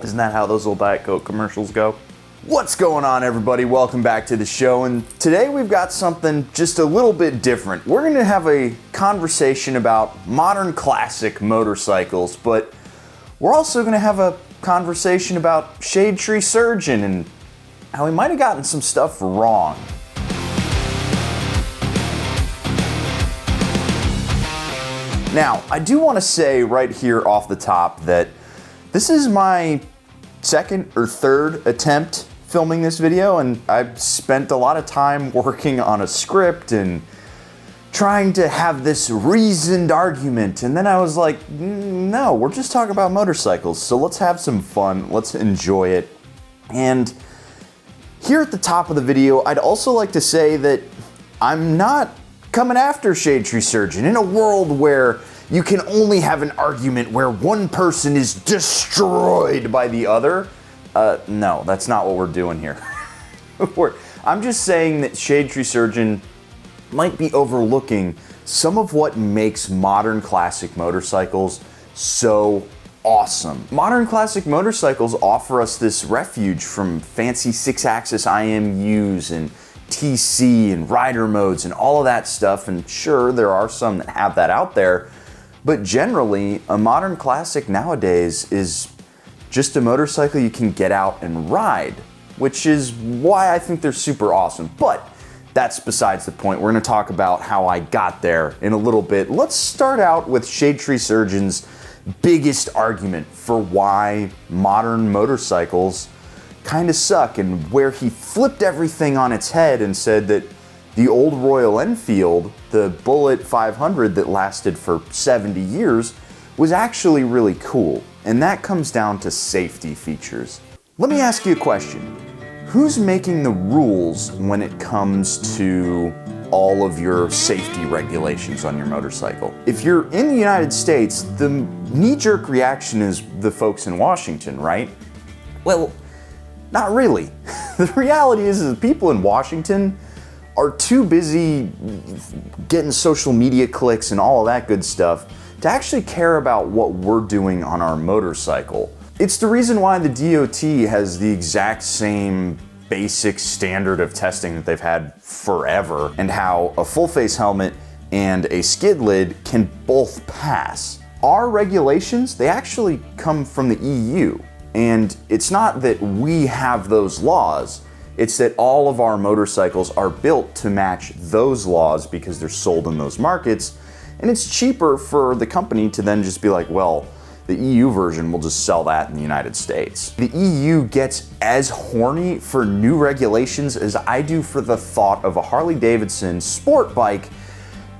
Isn't that how those little Diet Coke commercials go? What's going on, everybody? Welcome back to the show, and today we've got something just a little bit different. We're going to have a conversation about modern classic motorcycles, but we're also going to have a conversation about Shadetree Surgeon and how he might have gotten some stuff wrong. Now, I do want to say right here off the top that this is my second or third attempt filming this video, and I've spent a lot of time working on a script and trying to have this reasoned argument, and then I was like, no, we're just talking about motorcycles, so let's have some fun, let's enjoy it. And here at the top of the video, I'd also like to say that I'm not coming after Shadetree Surgeon. In a world where you can only have an argument where one person is destroyed by the other, no, that's not what we're doing here. I'm just saying that Shadetree Surgeon might be overlooking some of what makes modern classic motorcycles so awesome. Modern classic motorcycles offer us this refuge from fancy 6-axis IMUs and TC and rider modes and all of that stuff, and sure, there are some that have that out there, but generally, a modern classic nowadays is just a motorcycle you can get out and ride, which is why I think they're super awesome. But that's besides the point. We're going to talk about how I got there in a little bit. Let's start out with Shadetree Surgeon's biggest argument for why modern motorcycles kind of suck, and where he flipped everything on its head and said that the old Royal Enfield, the Bullet 500 that lasted for 70 years, was actually really cool. And that comes down to safety features. Let me ask you a question. Who's making the rules when it comes to all of your safety regulations on your motorcycle? If you're in the United States, the knee-jerk reaction is the folks in Washington, right? Well, not really. The reality is that people in Washington are too busy getting social media clicks and all of that good stuff to actually care about what we're doing on our motorcycle. It's the reason why the DOT has the exact same basic standard of testing that they've had forever, and how a full face helmet and a skid lid can both pass. Our regulations, they actually come from the EU. And it's not that we have those laws, it's that all of our motorcycles are built to match those laws because they're sold in those markets, and it's cheaper for the company to then just be like, well, the EU version will just sell that in the United States. The EU gets as horny for new regulations as I do for the thought of a Harley-Davidson sport bike,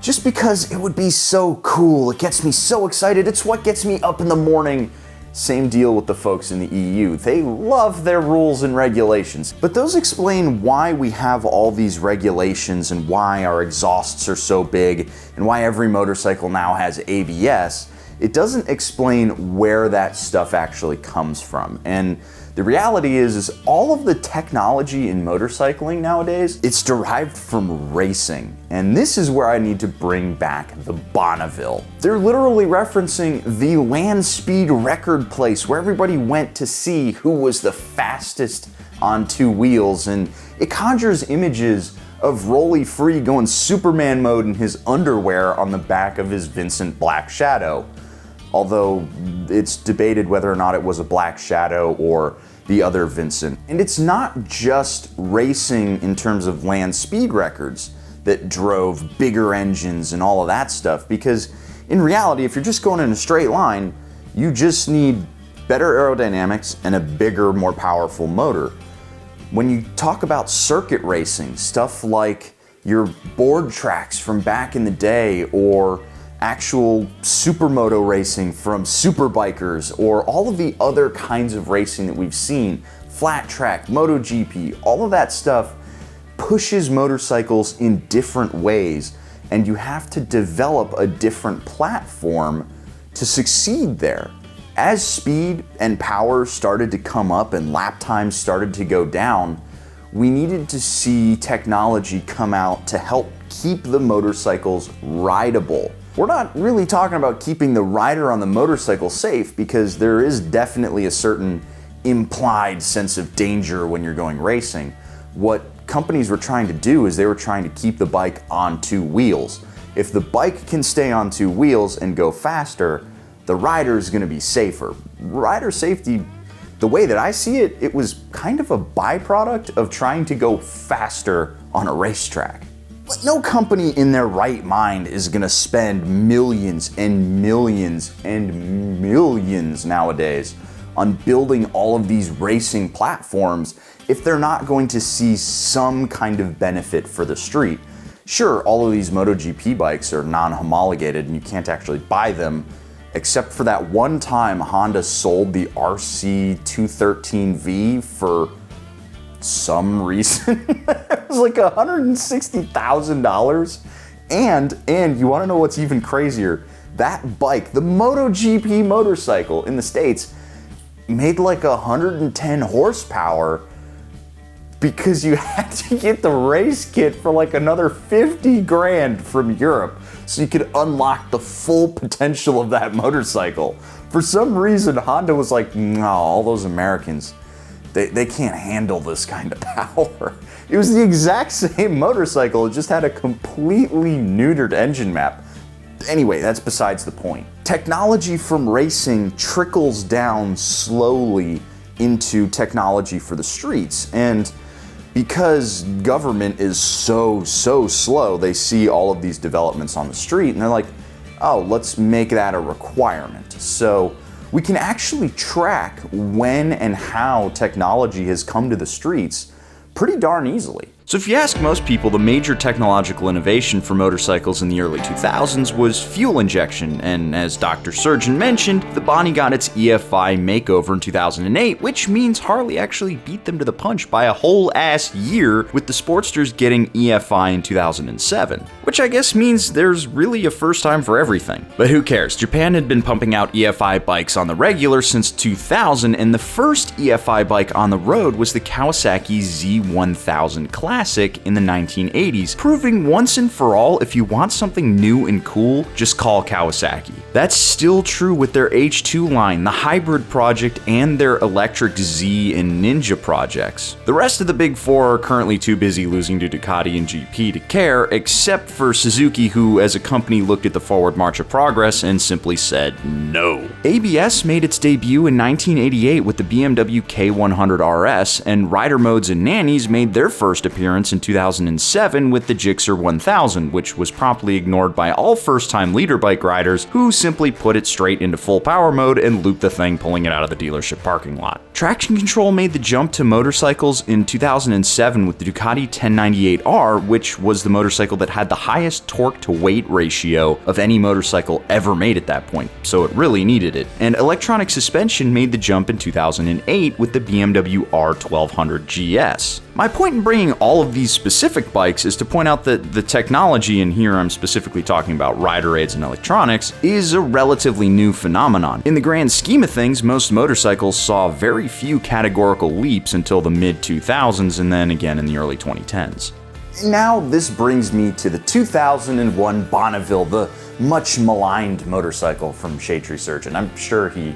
just because it would be so cool. It gets me so excited. It's what gets me up in the morning. Same deal with the folks in the EU. They love their rules and regulations. But those explain why we have all these regulations and why our exhausts are so big and why every motorcycle now has ABS. It doesn't explain where that stuff actually comes from. And the reality is all of the technology in motorcycling nowadays, it's derived from racing. And this is where I need to bring back the Bonneville. They're literally referencing the land speed record place where everybody went to see who was the fastest on two wheels. And it conjures images of Rolly Free going Superman mode in his underwear on the back of his Vincent Black Shadow. Although it's debated whether or not it was a Black Shadow or the other Vincent. And it's not just racing in terms of land speed records that drove bigger engines and all of that stuff, because in reality, if you're just going in a straight line, you just need better aerodynamics and a bigger, more powerful motor. When you talk about circuit racing, stuff like your board tracks from back in the day, or actual supermoto racing from superbikers, or all of the other kinds of racing that we've seen, flat track, MotoGP, all of that stuff pushes motorcycles in different ways, and you have to develop a different platform to succeed there. As speed and power started to come up and lap times started to go down, we needed to see technology come out to help keep the motorcycles rideable. We're not really talking about keeping the rider on the motorcycle safe, because there is definitely a certain implied sense of danger when you're going racing. What companies were trying to do is they were trying to keep the bike on two wheels. If the bike can stay on two wheels and go faster, the rider is going to be safer. Rider safety, the way that I see it, it was kind of a byproduct of trying to go faster on a racetrack. But no company in their right mind is going to spend millions and millions and millions nowadays on building all of these racing platforms if they're not going to see some kind of benefit for the street. Sure, all of these MotoGP bikes are non-homologated and you can't actually buy them, except for that one time Honda sold the RC213V for some reason. It was like $160,000. And you want to know what's even crazier? That bike, the MotoGP motorcycle in the States, made like 110 horsepower because you had to get the race kit for like another 50 grand from Europe so you could unlock the full potential of that motorcycle. For some reason, Honda was like, no, all those Americans, they can't handle this kind of power. It was the exact same motorcycle, it just had a completely neutered engine map. Anyway, that's besides the point. Technology from racing trickles down slowly into technology for the streets, and because government is so slow, they see all of these developments on the street and they're like, oh, let's make that a requirement. So we can actually track when and how technology has come to the streets pretty darn easily. So if you ask most people, the major technological innovation for motorcycles in the early 2000s was fuel injection, and as Dr. Surgeon mentioned, the Bonnie got its EFI makeover in 2008, which means Harley actually beat them to the punch by a whole ass year, with the Sportsters getting EFI in 2007. Which I guess means there's really a first time for everything. But who cares? Japan had been pumping out EFI bikes on the regular since 2000, and the first EFI bike on the road was the Kawasaki Z1000 Classic in the 1980s, proving once and for all, if you want something new and cool, just call Kawasaki. That's still true with their H2 line, the Hybrid project, and their Electric Z and Ninja projects. The rest of the big four are currently too busy losing to Ducati and GP to care, except for Suzuki, who as a company looked at the forward march of progress and simply said no. ABS made its debut in 1988 with the BMW K100 RS, and rider modes and nannies made their first appearance in 2007 with the Gixxer 1000, which was promptly ignored by all first-time leader bike riders who simply put it straight into full power mode and looped the thing, pulling it out of the dealership parking lot. Traction control made the jump to motorcycles in 2007 with the Ducati 1098R, which was the motorcycle that had the highest torque to weight ratio of any motorcycle ever made at that point, so it really needed it. And electronic suspension made the jump in 2008 with the BMW R1200 GS. My point in bringing all of these specific bikes is to point out that the technology, and here I'm specifically talking about rider aids and electronics, is a relatively new phenomenon. In the grand scheme of things, most motorcycles saw very few categorical leaps until the mid-2000s and then again in the early 2010s. Now this brings me to the 2001 Bonneville, the much maligned motorcycle from Shadetree Surgeon. I'm sure he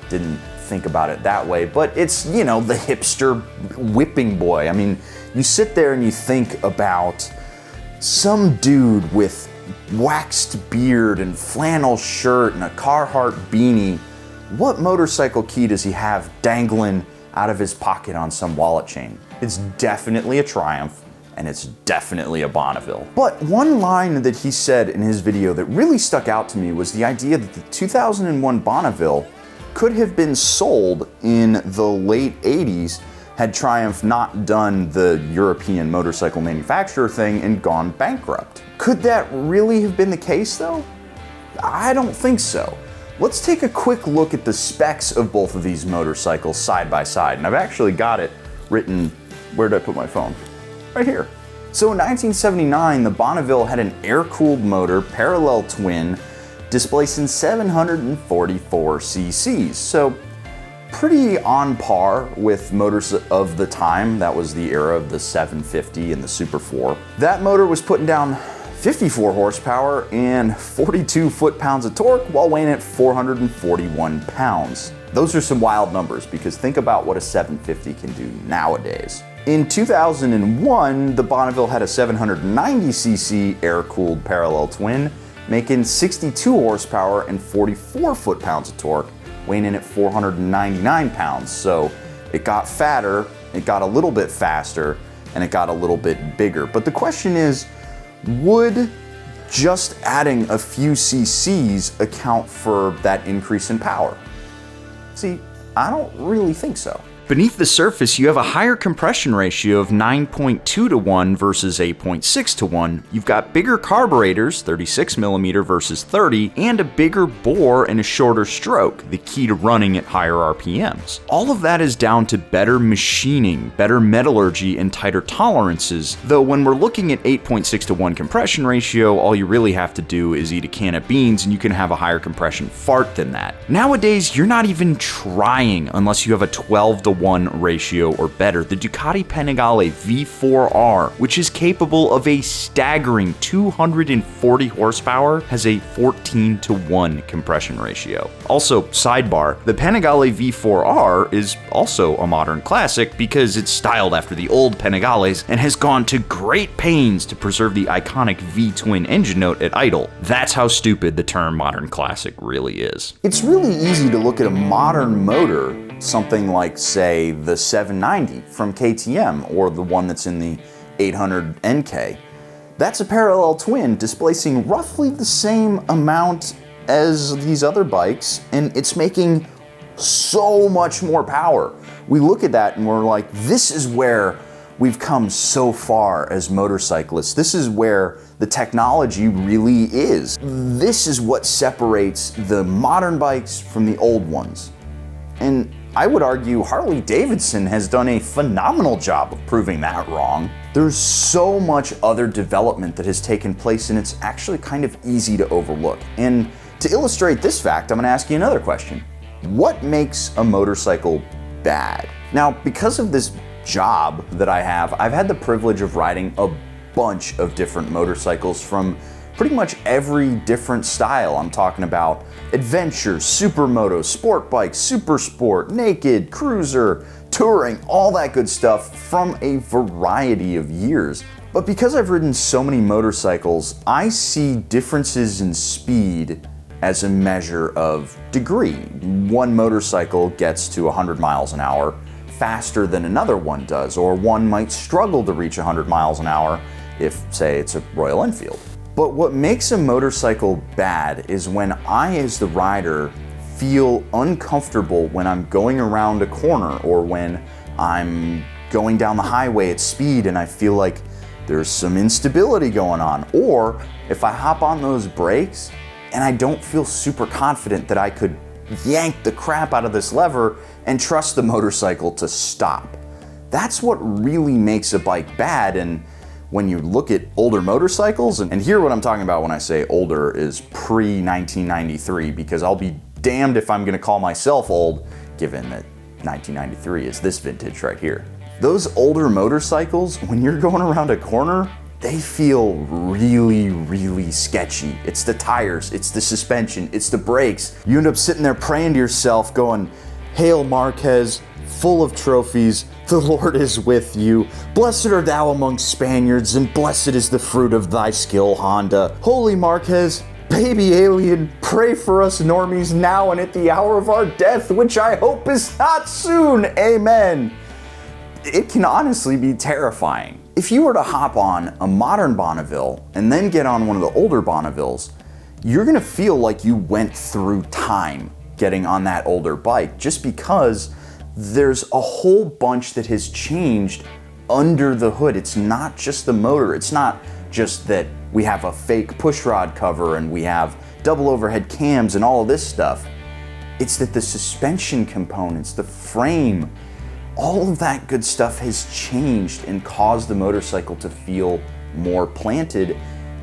didn't think about it that way, but it's, you know, the hipster whipping boy. I mean, you sit there and you think about some dude with waxed beard and flannel shirt and a Carhartt beanie. What motorcycle key does he have dangling out of his pocket on some wallet chain? It's definitely a Triumph, and it's definitely a Bonneville. But one line that he said in his video that really stuck out to me was the idea that the 2001 Bonneville could have been sold in the late 80s had Triumph not done the European motorcycle manufacturer thing and gone bankrupt. Could that really have been the case though? I don't think so. Let's take a quick look at the specs of both of these motorcycles side by side, and I've actually got it written, where did I put my phone? Right here. So in 1979, the Bonneville had an air-cooled motor, parallel twin, displacing 744 cc's, so pretty on par with motors of the time. That was the era of the 750 and the Super 4. That motor was putting down 54 horsepower and 42 foot-pounds of torque while weighing at 441 pounds. Those are some wild numbers because think about what a 750 can do nowadays. In 2001, the Bonneville had a 790cc air-cooled parallel twin, making 62 horsepower and 44 foot-pounds of torque, weighing in at 499 pounds. So it got fatter, it got a little bit faster, and it got a little bit bigger. But the question is, would just adding a few cc's account for that increase in power? See, I don't really think so. Beneath the surface, you have a higher compression ratio of 9.2 to 1 versus 8.6 to 1. You've got bigger carburetors, 36mm versus 30, and a bigger bore and a shorter stroke, the key to running at higher RPMs. All of that is down to better machining, better metallurgy, and tighter tolerances, though when we're looking at 8.6 to 1 compression ratio, all you really have to do is eat a can of beans and you can have a higher compression fart than that. Nowadays, you're not even trying unless you have a 12 to 1 ratio or better. The Ducati Panigale V4R, which is capable of a staggering 240 horsepower, has a 14 to 1 compression ratio. Also, sidebar, the Panigale V4R is also a modern classic because it's styled after the old Panigales and has gone to great pains to preserve the iconic V-twin engine note at idle. That's how stupid the term modern classic really is. It's really easy to look at a modern motor, something like, say, the 790 from KTM or the one that's in the 800 NK. That's a parallel twin displacing roughly the same amount as these other bikes, and it's making so much more power. We look at that and we're like, this is where we've come so far as motorcyclists. This is where the technology really is. This is what separates the modern bikes from the old ones. And I would argue Harley-Davidson has done a phenomenal job of proving that wrong. There's so much other development that has taken place, and it's actually kind of easy to overlook. And to illustrate this fact, I'm going to ask you another question. What makes a motorcycle bad? Now, because of this job that I have, I've had the privilege of riding a bunch of different motorcycles from pretty much every different style. I'm talking about adventure, supermoto, sport bike, super sport, naked, cruiser, touring, all that good stuff from a variety of years. But because I've ridden so many motorcycles, I see differences in speed as a measure of degree. One motorcycle gets to 100 miles an hour faster than another one does, or one might struggle to reach 100 miles an hour if, say, it's a Royal Enfield. But what makes a motorcycle bad is when I, as the rider, feel uncomfortable when I'm going around a corner or when I'm going down the highway at speed and I feel like there's some instability going on. Or if I hop on those brakes and I don't feel super confident that I could yank the crap out of this lever and trust the motorcycle to stop. That's what really makes a bike bad. And when you look at older motorcycles, and here what I'm talking about when I say older is pre-1993, because I'll be damned if I'm gonna call myself old, given that 1993 is this vintage right here. Those older motorcycles, when you're going around a corner, they feel really, really sketchy. It's the tires, it's the suspension, it's the brakes. You end up sitting there praying to yourself going, "Hail Marquez, full of trophies, the Lord is with you. Blessed art thou among Spaniards, and blessed is the fruit of thy skill, Honda. Holy Marquez, baby alien, pray for us normies now and at the hour of our death, which I hope is not soon. Amen." It can honestly be terrifying. If you were to hop on a modern Bonneville and then get on one of the older Bonnevilles, you're gonna feel like you went through time getting on that older bike, just because there's a whole bunch that has changed under the hood. It's not just the motor. It's not just that we have a fake pushrod cover and we have double overhead cams and all of this stuff. It's that the suspension components, the frame, all of that good stuff has changed and caused the motorcycle to feel more planted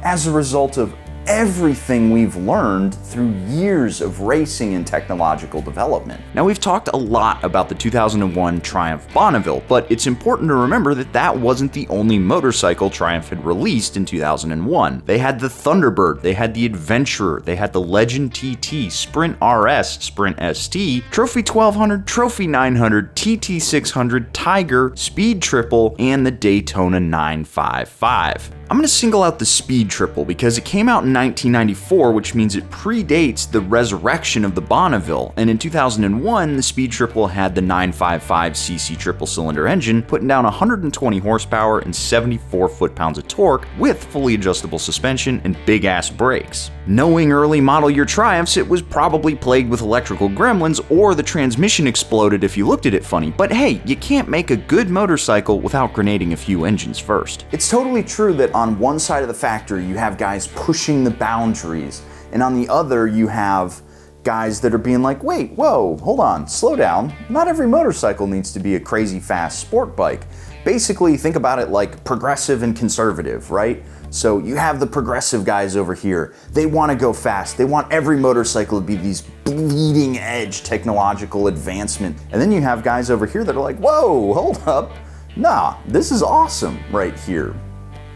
as a result of everything we've learned through years of racing and technological development. Now, we've talked a lot about the 2001 Triumph Bonneville, but it's important to remember that that wasn't the only motorcycle Triumph had released in 2001. They had the Thunderbird, they had the Adventurer, they had the Legend TT, Sprint RS, Sprint ST, Trophy 1200, Trophy 900, TT 600, Tiger, Speed Triple, and the Daytona 955. I'm going to single out the Speed Triple because it came out in 1994, which means it predates the resurrection of the Bonneville, and in 2001, the Speed Triple had the 955cc triple cylinder engine, putting down 120 horsepower and 74 foot-pounds of torque with fully adjustable suspension and big-ass brakes. Knowing early model year Triumphs, it was probably plagued with electrical gremlins or the transmission exploded if you looked at it funny, but hey, you can't make a good motorcycle without grenading a few engines first. It's totally true that on one side of the factory you have guys pushing the boundaries, and on the other you have guys that are being like, wait, whoa, hold on, slow down. Not every motorcycle needs to be a crazy fast sport bike. Basically, think about it like progressive and conservative, right? So you have the progressive guys over here. They want to go fast. They want every motorcycle to be these bleeding edge technological advancement. And then you have guys over here that are like, whoa, hold up. Nah, this is awesome right here.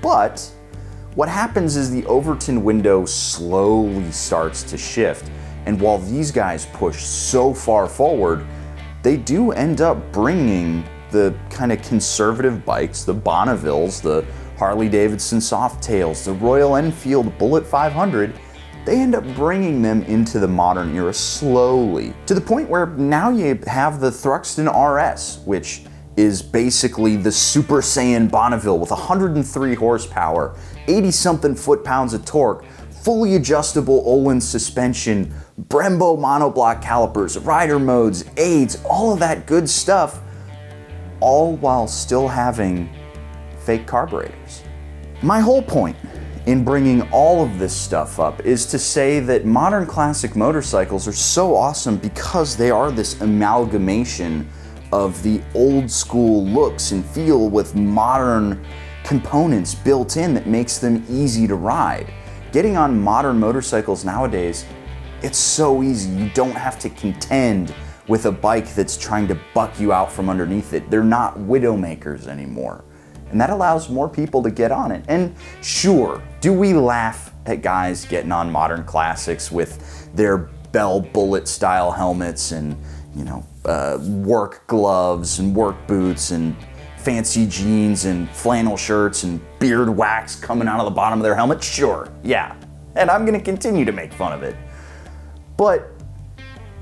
But what happens is the Overton window slowly starts to shift. And while these guys push so far forward, they do end up bringing the kind of conservative bikes, the Bonnevilles, the Harley-Davidson Softails, the Royal Enfield Bullet 500, they end up bringing them into the modern era slowly, to the point where now you have the Thruxton RS, which is basically the Super Saiyan Bonneville with 103 horsepower, 80-something foot-pounds of torque, fully adjustable Olin suspension, Brembo monoblock calipers, rider modes, aids, all of that good stuff, all while still having fake carburetors. My whole point in bringing all of this stuff up is to say that modern classic motorcycles are so awesome because they are this amalgamation of the old school looks and feel with modern components built in that makes them easy to ride. Getting on modern motorcycles nowadays, it's so easy. You don't have to contend with a bike that's trying to buck you out from underneath it. They're not widowmakers anymore. And that allows more people to get on it. And sure, do we laugh at guys getting on modern classics with their Bell Bullet style helmets and, you know, work gloves and work boots and fancy jeans and flannel shirts and beard wax coming out of the bottom of their helmet? Sure, yeah. And I'm gonna continue to make fun of it. But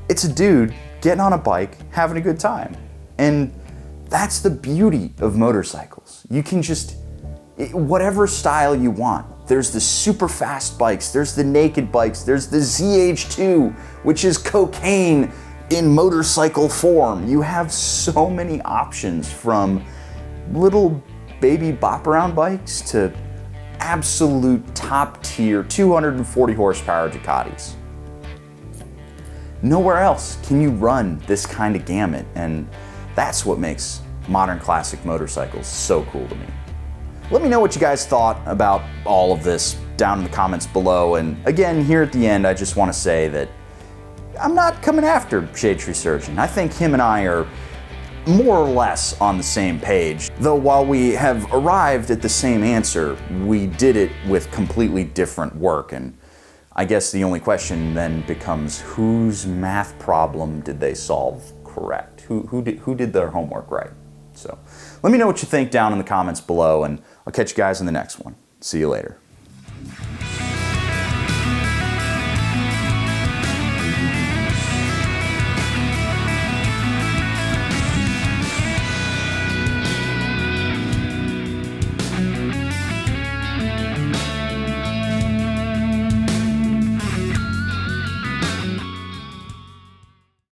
it's a dude getting on a bike, having a good time. And that's the beauty of motorcycles. You can just, whatever style you want. There's the super fast bikes, there's the naked bikes, there's the ZH2, which is cocaine in motorcycle form. You have so many options, from little baby bop around bikes to absolute top tier 240 horsepower Ducatis. Nowhere else can you run this kind of gamut, and that's what makes modern classic motorcycles so cool to me. Let me know what you guys thought about all of this down in the comments below, and again, here at the end, I just want to say that I'm not coming after Shadetree Surgeon. I think him and I are more or less on the same page, though while we have arrived at the same answer, we did it with completely different work, and I guess the only question then becomes, whose math problem did they solve correct? Who did their homework right? So let me know what you think down in the comments below, and I'll catch you guys in the next one. See you later.